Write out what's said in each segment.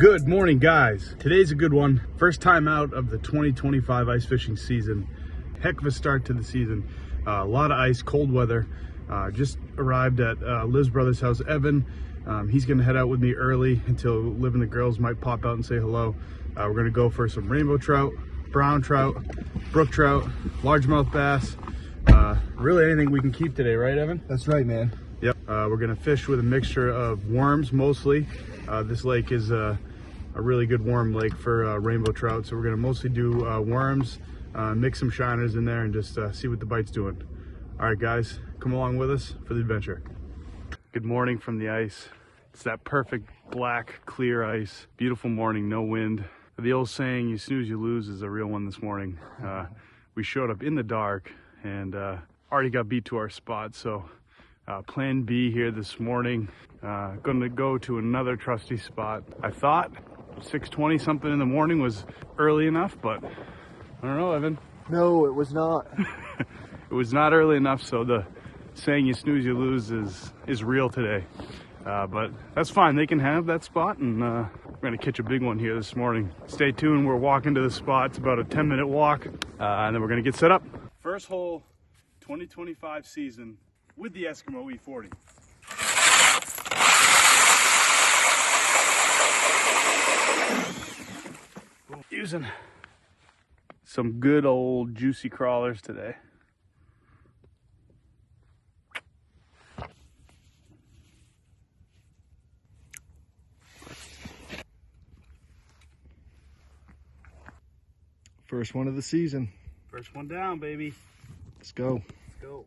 Good morning, guys. Today's a good one. First time out of the 2025 ice fishing season. Heck of a start to the season. A lot of ice, cold weather. Just arrived at Liv's brother's house, Evan. He's gonna head out with me early until Liv and the girls might pop out and say hello. We're gonna go for some rainbow trout, brown trout, brook trout, largemouth bass. Really anything we can keep today, right, Evan? That's right, man. Yep. We're gonna fish with a mixture of worms mostly. This lake is a really good worm lake for rainbow trout, so we're gonna mostly do worms, mix some shiners in there, and just see what the bite's doing. All right, guys, come along with us for the adventure. Good morning from the ice. It's that perfect black, clear ice. Beautiful morning, no wind. The old saying, "You snooze, you lose," is a real one this morning. We showed up in the dark and already got beat to our spot, so plan B here this morning. Gonna go to another trusty spot. I thought 6:20 something in the morning was early enough, but I don't know, Evan. No, it was not. It was not early enough, so the saying "you snooze, you lose" is real today. But that's fine. They can have that spot, and we're gonna catch a big one here this morning. Stay tuned. We're walking to the spot. It's about a 10-minute walk, and then we're gonna get set up. First hole, 2025 season with the Eskimo E40. Using some good old juicy crawlers today. First one of the season. First one down, baby. Let's go. Let's go.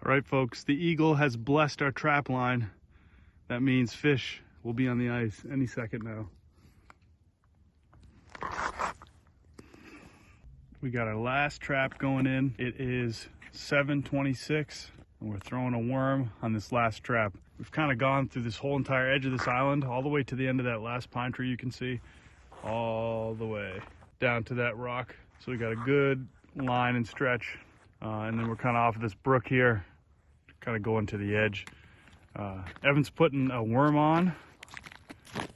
All right, folks, the eagle has blessed our trap line. That means fish will be on the ice any second now. We got our last trap going in. It is 7:26, and we're throwing a worm on this last trap. We've kind of gone through this whole entire edge of this island, all the way to the end of that last pine tree you can see, all the way down to that rock. So we got a good line and stretch, and then we're kind of off of this brook here, kind of going to the edge. Evan's putting a worm on,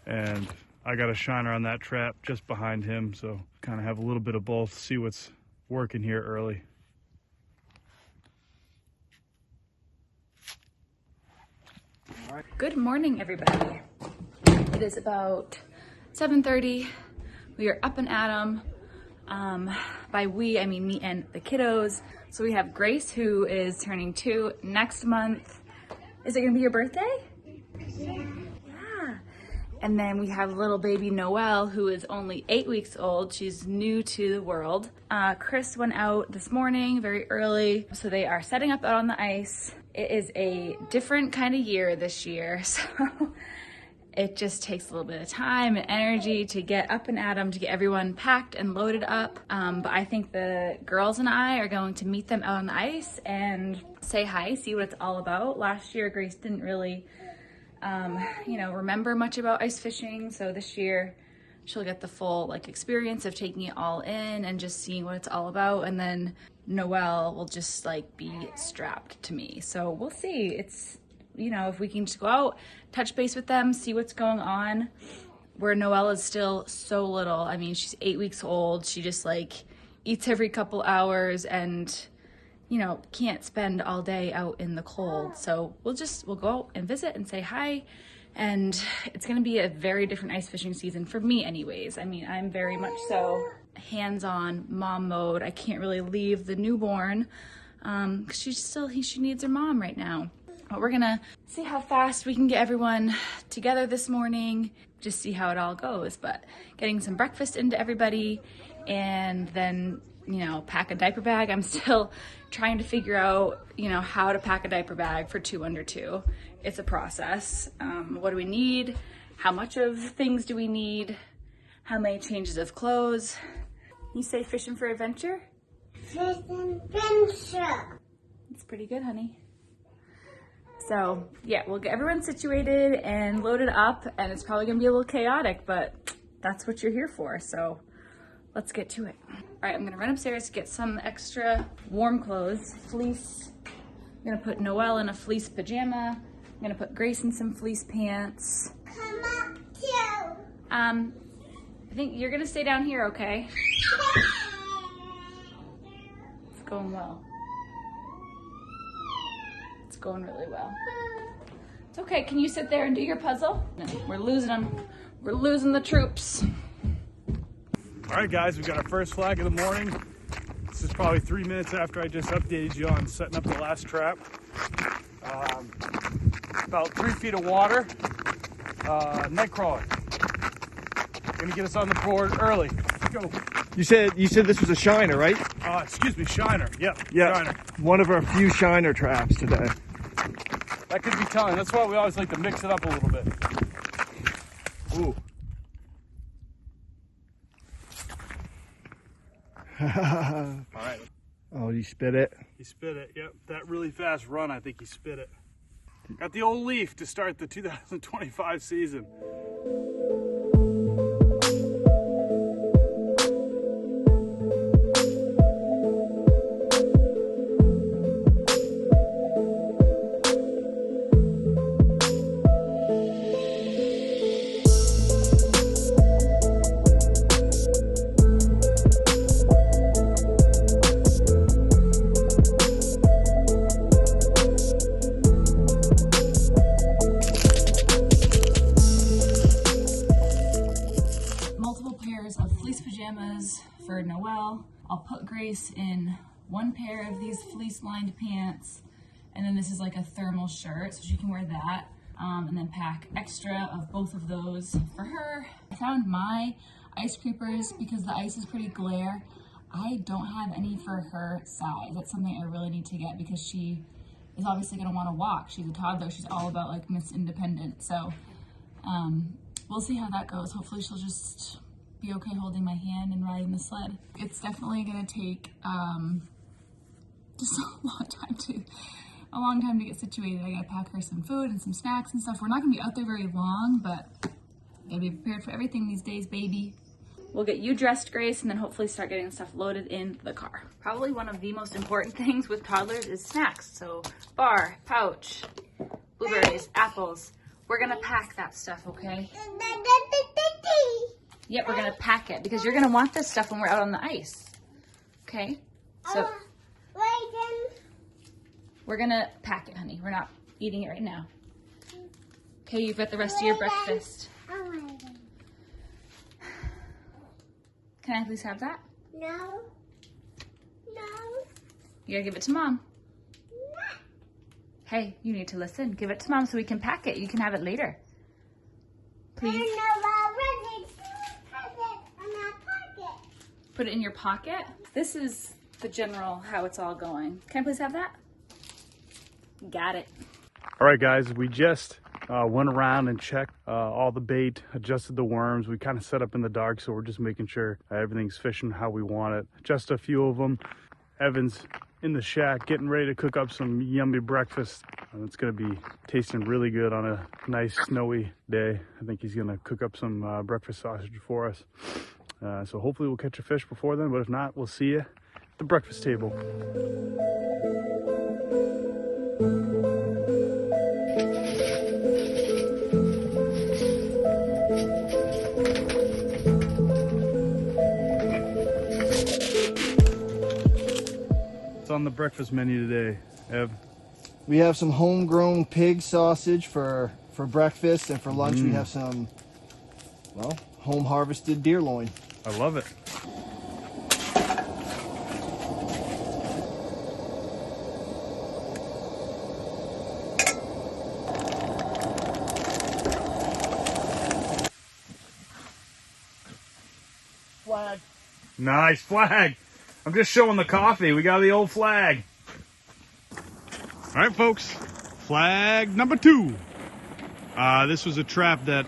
and I got a shiner on that trap just behind him, so kind of have a little bit of both, see what's working here early. Good morning, everybody. It is about 7:30. We are up and at 'em. By we, I mean me and the kiddos. So we have Grace, who is turning 2 next month. Is it gonna be your birthday? Yeah. And then we have little baby Noelle, who is only 8 weeks old. She's new to the world. Chris went out this morning very early, so they are setting up out on the ice. It is a different kind of year this year, so it just takes a little bit of time and energy to get up and at 'em, to get everyone packed and loaded up. But I think the girls and I are going to meet them out on the ice and say hi, see what it's all about. Last year, Grace didn't really remember much about ice fishing, so this year she'll get the full experience of taking it all in and just seeing what it's all about. And then Noelle will just be strapped to me, so we'll see. It's if we can just go out, touch base with them, see what's going on. Where Noelle is still so little. I mean, she's 8 weeks old. She just eats every couple hours and can't spend all day out in the cold. So we'll go out and visit and say hi. And it's gonna be a very different ice fishing season for me anyways. I mean, I'm very much so hands-on mom mode. I can't really leave the newborn because she needs her mom right now. But we're gonna see how fast we can get everyone together this morning, just see how it all goes. But getting some breakfast into everybody, and then pack a diaper bag. I'm still trying to figure out, how to pack a diaper bag for 2 under 2. It's a process. What do we need? How much of things do we need? How many changes of clothes? You say fishing for adventure? Fishing adventure. It's pretty good, honey. So yeah, we'll get everyone situated and loaded up, and it's probably gonna be a little chaotic, but that's what you're here for. So let's get to it. All right, I'm gonna run upstairs to get some extra warm clothes, fleece. I'm gonna put Noelle in a fleece pajama. I'm gonna put Grace in some fleece pants. Come up too. I think you're gonna stay down here, okay? It's going well. It's going really well. It's okay, can you sit there and do your puzzle? No, we're losing them. We're losing the troops. All right, guys, we got our first flag of the morning. This is probably 3 minutes after I just updated you on setting up the last trap. About 3 feet of water. Night crawler. Gonna get us on the board early. Let's go. You said this was a shiner, right? Excuse me, shiner. Yep. Yeah. Shiner. One of our few shiner traps today. That could be telling. That's why we always like to mix it up a little bit. Ooh. All right. Oh, you spit it? He spit it. Yep. That really fast run, I think he spit it. Got the old leaf to start the 2025 season. For Noelle, I'll put Grace in one pair of these fleece lined pants, and then this is like a thermal shirt so she can wear that, and then pack extra of both of those for her. I found my ice creepers because the ice is pretty glare. I don't have any for her size. That's something I really need to get because she is obviously going to want to walk. She's a toddler. She's all about like Miss Independent. So we'll see how that goes. Hopefully she'll just be okay holding my hand and riding the sled. It's definitely gonna take just a long time to get situated. I gotta pack her some food and some snacks and stuff. We're not gonna be out there very long, but gotta be prepared for everything these days, baby. We'll get you dressed, Grace, and then hopefully start getting the stuff loaded in the car. Probably one of the most important things with toddlers is snacks. So bar, pouch, blueberries, apples. We're gonna pack that stuff, okay? Yep, we're gonna pack it because you're gonna want this stuff when we're out on the ice. Okay? So we're gonna pack it, honey. We're not eating it right now. Okay, you've got the rest of your breakfast. Can I please have that? No. You gotta give it to Mom. Hey, you need to listen. Give it to Mom so we can pack it. You can have it later. Please. Put it in your pocket. This is the general how it's all going. Can I please have that? Got it. All right, guys, we just went around and checked all the bait, adjusted the worms. We kind of set up in the dark, so we're just making sure everything's fishing how we want it. Just a few of them. Evan's in the shack getting ready to cook up some yummy breakfast. It's gonna be tasting really good on a nice snowy day. I think he's gonna cook up some breakfast sausage for us. So hopefully we'll catch a fish before then, but if not, we'll see you at the breakfast table. What's on the breakfast menu today, Ev? We have some homegrown pig sausage for breakfast, and for lunch we have some, well, home harvested deer loin. I love it. Flag. Nice flag. I'm just showing the coffee. We got the old flag. All right, folks. Flag number 2. This was a trap that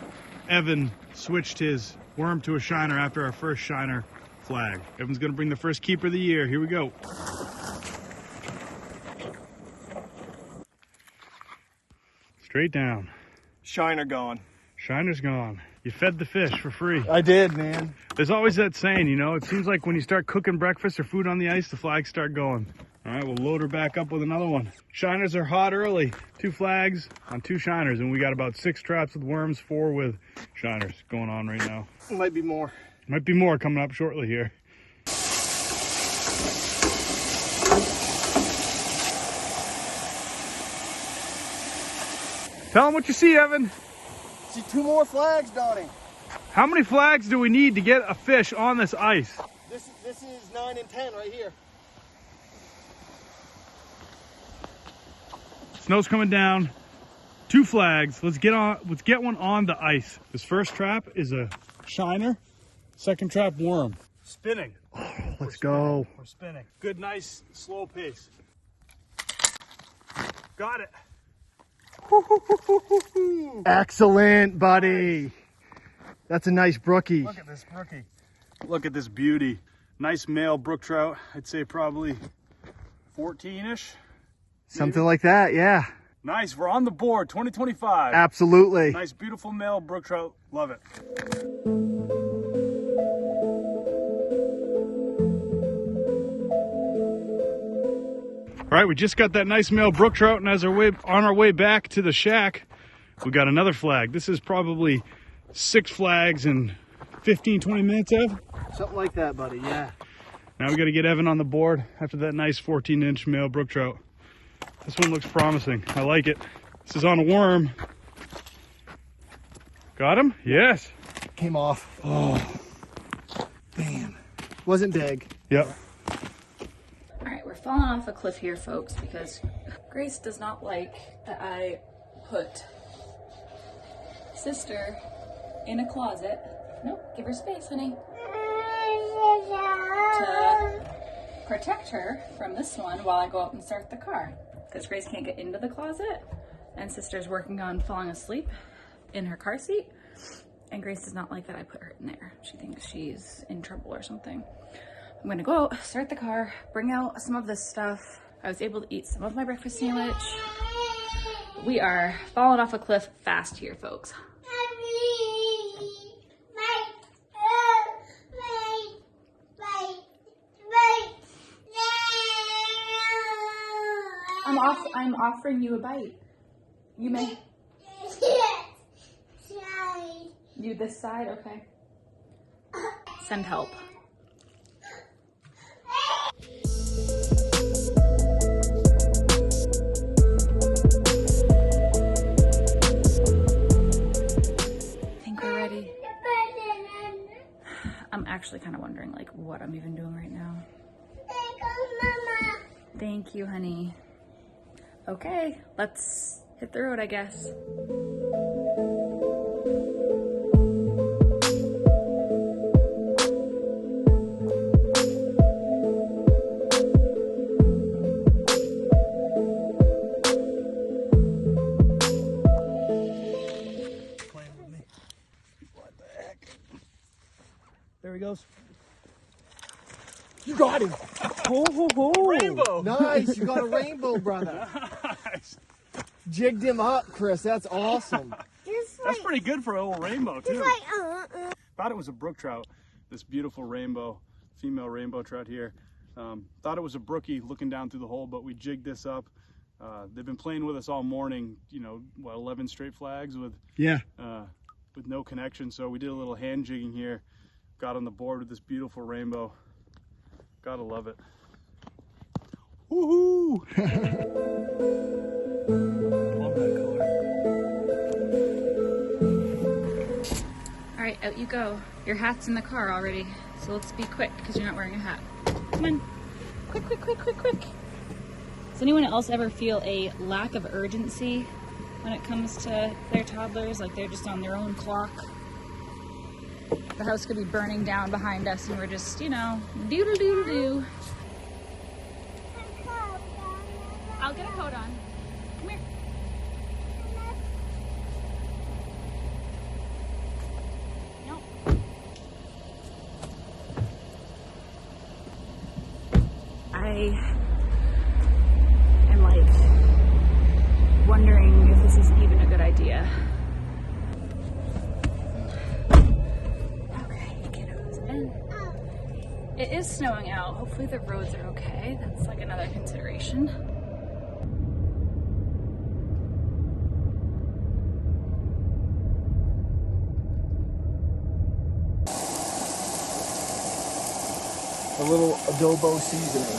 Evan switched his worm to a shiner after our first shiner flag. Evan's gonna bring the first keeper of the year. Here we go. Straight down. Shiner gone. Shiner's gone. You fed the fish for free. I did, man. There's always that saying, you know, it seems like when you start cooking breakfast or food on the ice, the flags start going. All right, we'll load her back up with another one. Shiners are hot early. 2 flags on 2 shiners, and we got about 6 traps with worms, 4 with shiners going on right now. Might be more. Might be more coming up shortly here. Tell them what you see, Evan. See 2 more flags, Donnie. How many flags do we need to get a fish on this ice? This is 9 and 10 right here. Snow's coming down. 2 flags. Let's get one on the ice. This first trap is a shiner. Second trap, worm. Spinning. Let's go. We're spinning. Good, nice, slow pace. Got it. Excellent, buddy. That's a nice brookie. Look at this brookie. Look at this beauty. Nice male brook trout. I'd say probably 14-ish. Something like that, yeah. Nice, we're on the board, 2025. Absolutely. Nice, beautiful male brook trout. Love it. All right, we just got that nice male brook trout, and as on our way back to the shack, we got another flag. This is probably 6 flags in 15, 20 minutes, Ev? Something like that, buddy, yeah. Now we got to get Evan on the board after that nice 14-inch male brook trout. This one looks promising. I like it. This is on a worm. Got him? Yes. Came off. Oh, Damn. Wasn't big. yep. All right, we're falling off a cliff here, folks, because Grace does not like that I put sister in a closet. Nope, give her space, honey. To protect her from this one while I go out and start the car. Because Grace can't get into the closet, and sister's working on falling asleep in her car seat. And Grace does not like that I put her in there. She thinks she's in trouble or something. I'm gonna go out, start the car, bring out some of this stuff. I was able to eat some of my breakfast sandwich. We are falling off a cliff fast here, folks. I'm offering you a bite. You may. You this side? Okay. Send help. I think we're ready. I'm actually kind of wondering like what I'm even doing right now. Thank you, honey. Okay, let's hit the road, I guess. What the heck? There he goes. You got him. Ho, ho, ho. Rainbow. Nice. You got a rainbow, brother. Nice. Jigged him up, Chris. That's awesome. That's pretty good for a little rainbow, too. Thought it was a brook trout, this beautiful rainbow, female rainbow trout here. Thought it was a brookie looking down through the hole, but we jigged this up. They've been playing with us all morning, you know, what, 11 straight flags with no connection. So we did a little hand jigging here, got on the board with this beautiful rainbow. Gotta love it. Woohoo! Love that color. All right, out you go. Your hat's in the car already, so let's be quick because you're not wearing a hat. Come on. Quick, quick, quick, quick, quick. Does anyone else ever feel a lack of urgency when it comes to their toddlers? Like they're just on their own clock? The house could be burning down behind us and we're just, you know, doodle-doodle-doo. I'll get a coat on. Come here. Nope. I am like wondering if this is even a good idea. It is snowing out. Hopefully the roads are okay. That's like another consideration. A little adobo seasoning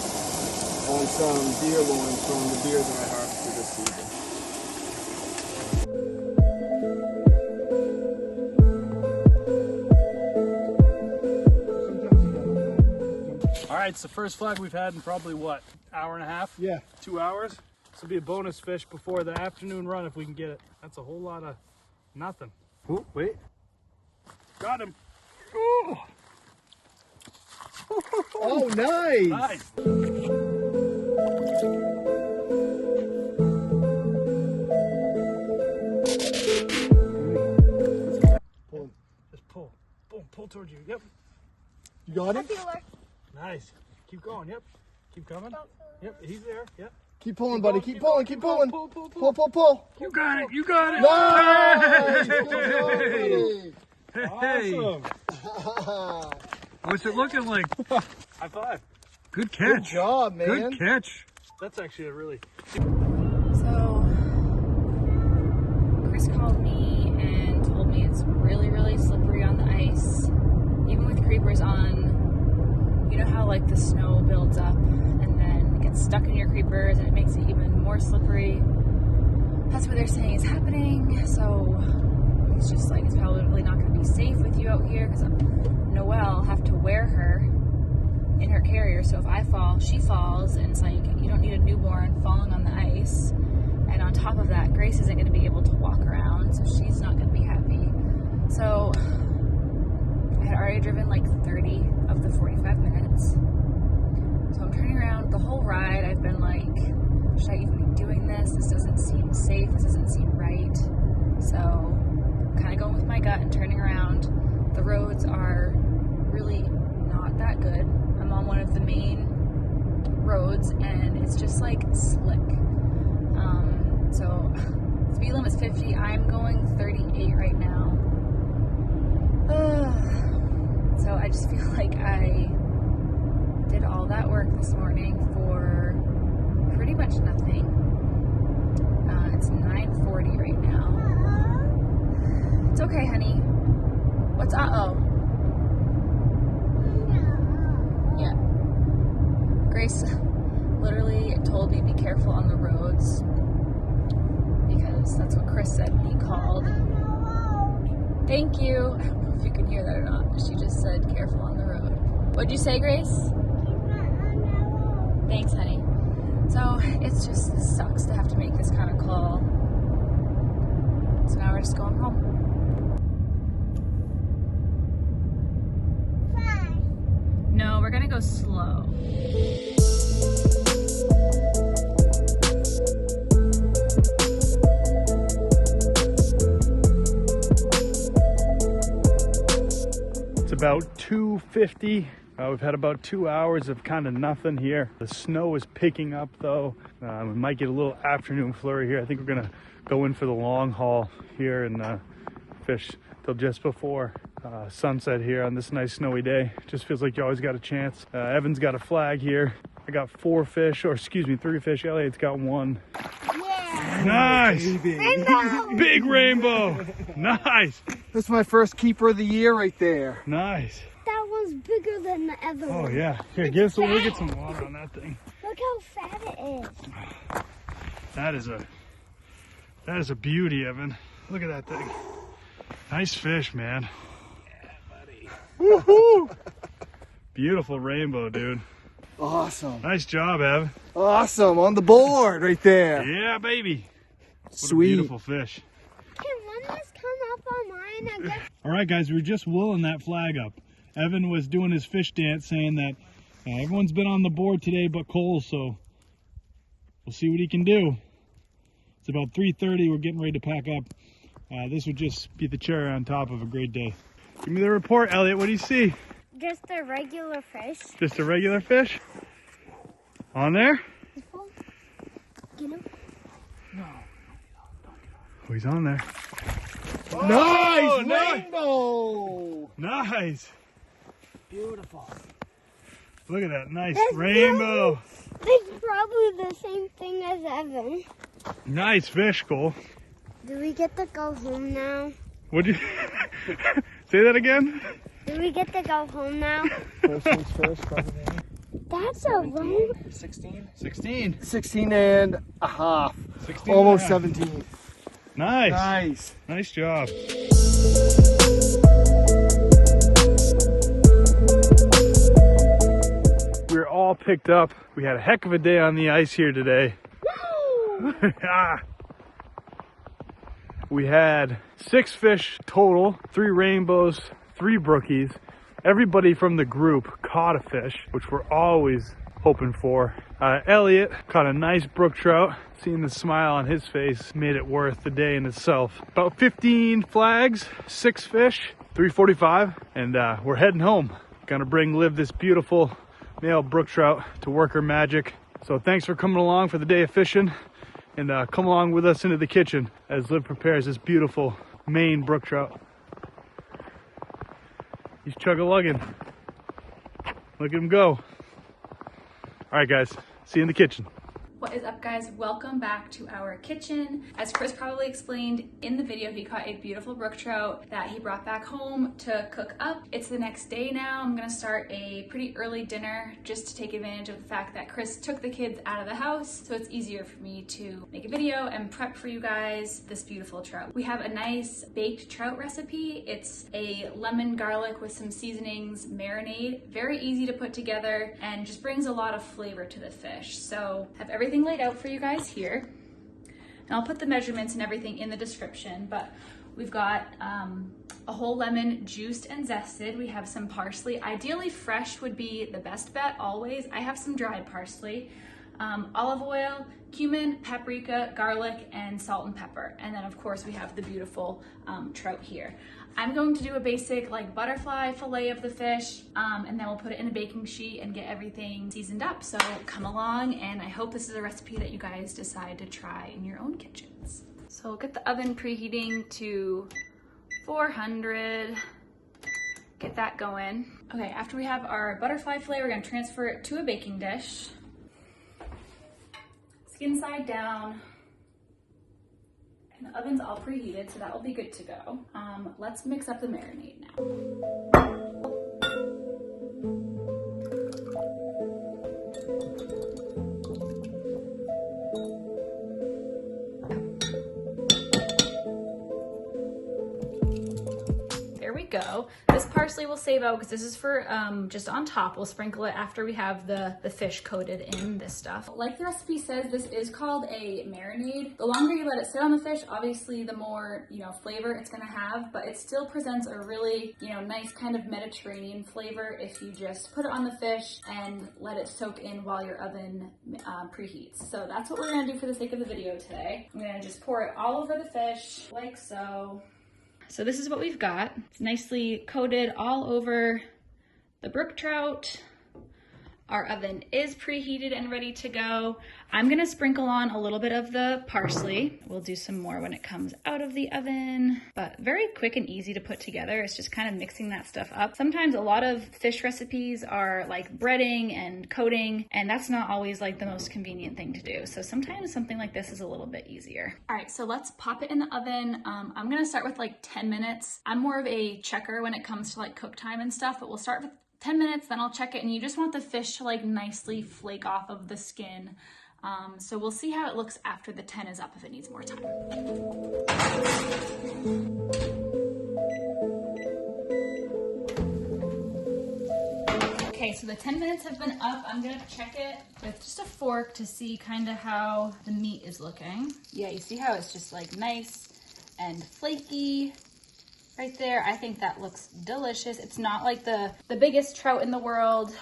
on some deer loin from the deer that I harvested this season. All right, it's the first flag we've had in probably what, hour and a half? Yeah. 2 hours. This will be a bonus fish before the afternoon run if we can get it. That's a whole lot of nothing. Oh, wait. Got him. Oh, nice. Nice. Pull. Just pull. Boom, pull towards you. Yep. You got it? Nice. Keep going. Yep. Keep coming. Yep, he's there. Yep. Keep pulling, buddy. Keep pulling. Keep pulling. Pull, pull, Pull, pull. pull, pull. You got it. You got it. Nice! Good job, Hey. buddy. What's it looking like? High five. Good catch. Good job, man. Good catch. That's actually a really... So, Chris called me and told me it's really, really slippery on the ice. Even with creepers on, you know how like the snow builds up and then it gets stuck in your creepers and it makes it even more slippery. That's what they're saying is happening. So, it's just like, it's probably not going to be safe with you out here because Noelle have to wear her in her carrier, so if I fall, she falls, and it's like, you don't need a newborn falling on the ice. And on top of that, Grace isn't going to be able to walk around, so she's not going to be happy. So I had already driven like 30 of the 45 minutes. So I'm turning around the whole ride. I've been like, should I even be doing this? This doesn't seem safe. This doesn't seem right. So I'm kind of going with my gut and turning around. The roads are really not that good. I'm on one of the main roads and it's just like slick. So speed limit's 50. I'm going 38 right now. So I just feel like I did all that work this morning for pretty much nothing. It's 9:40 right now. It's okay, honey. What's uh-oh? Yeah. Grace literally told me be careful on the roads because that's what Chris said when he called. Thank you. I don't know if you can hear that or not, but she just said careful on the road. What'd you say, Grace? Thanks, honey. So it's just, this sucks to have to make this kind of call. So now we're just going home. No, we're gonna go slow. It's about 2:50. We've had about 2 hours of kind of nothing here. The snow is picking up though. We might get a little afternoon flurry here. I think we're gonna go in for the long haul here and fish till just before sunset here on this nice snowy day. Just feels like you always got a chance. Evan's got a flag here. I got 4 fish, or excuse me, 3 fish. Elliot's got 1. Yeah. Nice! Rainbow. Big rainbow! Nice! That's my first keeper of the year right there. Nice. That one's bigger than the other Oh one. yeah. Here, we'll get some water on that thing. Look how fat it is. That is a beauty, Evan. Look at that thing. Nice fish, man. Yeah, buddy. Woohoo! Beautiful rainbow, dude. Awesome. Nice job, Evan. Awesome. On the board right there. Yeah, baby. What Sweet. a beautiful fish. Can one just come up on mine? I guess. All right, guys, we were just wheeling that flag up. Evan was doing his fish dance saying that everyone's been on the board today but Cole, so we'll see what he can do. It's about 3:30. We're getting ready to pack up. This would just be the cherry on top of a great day. Give me the report, Elliot. What do you see? Just a regular fish. Just a regular fish? On there? Get him. Oh, he's on there. Nice nice. rainbow. Nice. Beautiful. Look at that nice That's rainbow. It's probably the same thing as Evan. Nice fish, Cole. Do we get to go home now? Would you say that again? Do we get to go home now? First things first, probably. That's a long. 16? 16. 16 and a half. 16 Almost and a half. 17. Nice. Nice. Nice job. We're all picked up. We had a heck of a day on the ice here today. We had 6 fish total, 3 rainbows, 3 brookies. Everybody from the group caught a fish, which we're always hoping for. Elliot caught a nice brook trout. Seeing the smile on his face made it worth the day in itself. About 15 flags, 6 fish, 345, and we're heading home. Gonna bring Liv this beautiful male brook trout to work her magic. So thanks for coming along for the day of fishing, and come along with us into the kitchen as Liv prepares this beautiful Maine brook trout. He's chug-a-lugging. Look at him go. All right, guys, see you in the kitchen. What is up, guys? Welcome back to our kitchen. As Chris probably explained in the video, he caught a beautiful brook trout that he brought back home to cook up. It's the next day now. I'm gonna start a pretty early dinner just to take advantage of the fact that Chris took the kids out of the house, so it's easier for me to make a video and prep for you guys this beautiful trout. We have a nice baked trout recipe. It's a lemon garlic with some seasonings marinade. Very easy to put together and just brings a lot of flavor to the fish. So have everything laid out for you guys here, and I'll put the measurements and everything in the description. But we've got a whole lemon juiced and zested. We have some parsley. Ideally fresh would be the best bet always. I have some dried parsley, olive oil, cumin, paprika, garlic, and salt and pepper. And then of course we have the beautiful trout here. I'm going to do a basic like butterfly fillet of the fish, and then we'll put it in a baking sheet and get everything seasoned up. So come along, and I hope this is a recipe that you guys decide to try in your own kitchens. So we'll get the oven preheating to 400, get that going. Okay, after we have our butterfly fillet, we're gonna transfer it to a baking dish. Skin side down. The oven's all preheated, so that will be good to go. Let's mix up the marinade now. There we go. This parsley we'll save out because this is for just on top. We'll sprinkle it after we have the fish coated in this stuff. Like the recipe says, this is called a marinade. The longer you let it sit on the fish, obviously the more, flavor it's gonna have, but it still presents a really, nice kind of Mediterranean flavor if you just put it on the fish and let it soak in while your oven preheats. So that's what we're gonna do for the sake of the video today. I'm gonna just pour it all over the fish like so. So this is what we've got. It's nicely coated all over the brook trout. Our oven is preheated and ready to go. I'm gonna sprinkle on a little bit of the parsley. We'll do some more when it comes out of the oven, but very quick and easy to put together. It's just kind of mixing that stuff up. Sometimes a lot of fish recipes are like breading and coating, and that's not always like the most convenient thing to do. So sometimes something like this is a little bit easier. All right, so let's pop it in the oven. I'm gonna start with like 10 minutes. I'm more of a checker when it comes to like cook time and stuff, but we'll start with 10 minutes, then I'll check it, and you just want the fish to like nicely flake off of the skin. So we'll see how it looks after the 10 is up if it needs more time. Okay, so the 10 minutes have been up. I'm gonna check it with just a fork to see kind of how the meat is looking. Yeah, you see how it's just like nice and flaky. Right there, I think that looks delicious. It's not like the biggest trout in the world,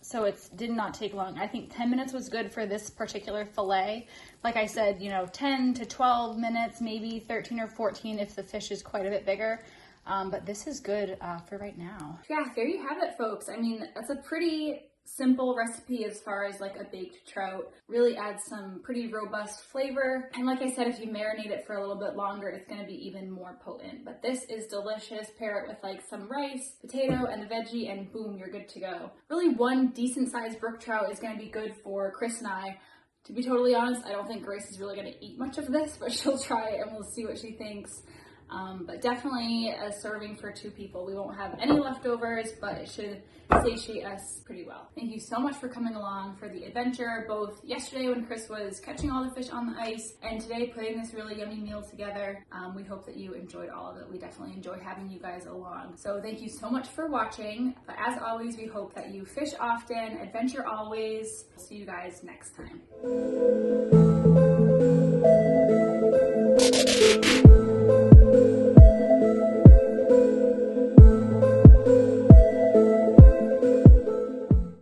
so it did not take long. I think 10 minutes was good for this particular fillet. Like I said, 10 to 12 minutes, maybe 13 or 14 if the fish is quite a bit bigger. But this is good for right now. Yeah, there you have it, folks. I mean, that's a pretty simple recipe as far as like a baked trout. Really adds some pretty robust flavor. And like I said, if you marinate it for a little bit longer, it's gonna be even more potent. But this is delicious. Pair it with like some rice, potato, and the veggie, and boom, you're good to go. Really, one decent sized brook trout is gonna be good for Chris and I. To be totally honest, I don't think Grace is really gonna eat much of this, but she'll try it and we'll see what she thinks. But definitely a serving for 2 people. We won't have any leftovers, but it should satiate us pretty well. Thank you so much for coming along for the adventure, both yesterday when Chris was catching all the fish on the ice, and today putting this really yummy meal together. We hope that you enjoyed all of it. We definitely enjoy having you guys along. So thank you so much for watching. But as always, we hope that you fish often, adventure always. See you guys next time.